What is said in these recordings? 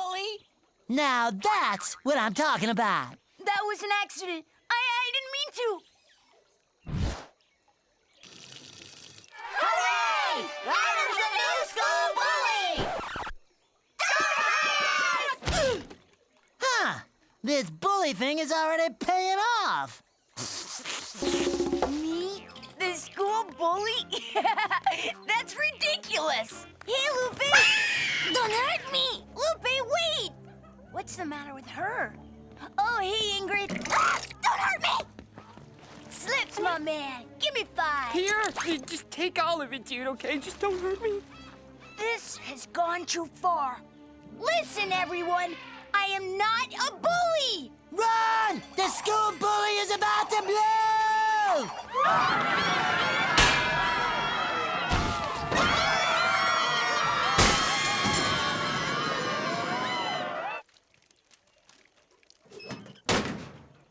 bully. Now that's what I'm talking about. That was an accident. I didn't mean to. Hooray! Adam's the new school bully! Huh. This bully thing is already paying off. Me? The school bully? That's ridiculous. Hey, Lupe! Don't hurt me! Lupe, wait! What's the matter with her? Oh, hey, Ingrid. Ah, don't hurt me! Slips, my man. Give me 5. Here, just take all of it, dude, okay? Just don't hurt me. This has gone too far. Listen, everyone. I am not a bully! Run! The school bully is about to blow!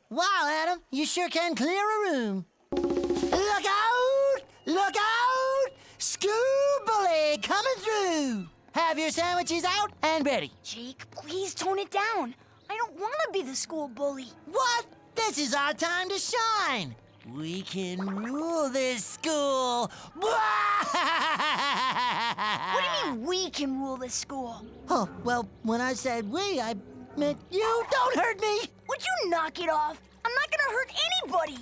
Wow, Adam, you sure can clear a room. Look out! Look out! School bully coming through! Have your sandwiches out and ready. Jake, please tone it down. I don't want to be the school bully. What? This is our time to shine. We can rule this school. What do you mean we can rule this school? Oh, well, when I said we, I meant you. Don't hurt me. Would you knock it off? I'm not gonna hurt anybody.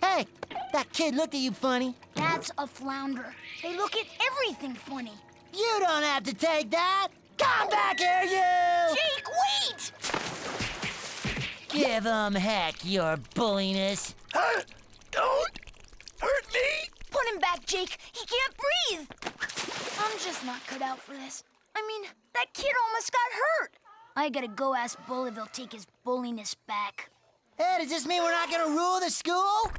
Hey, that kid looked at you funny. That's a flounder. They look at everything funny. You don't have to take that. Come back here, you! Jake, wait! Give 'em heck, your bulliness. Don't hurt me! Put him back, Jake. He can't breathe. I'm just not cut out for this. I mean, that kid almost got hurt. I gotta go ask Bull if he'll take his bulliness back. Hey, does this mean we're not gonna rule the school?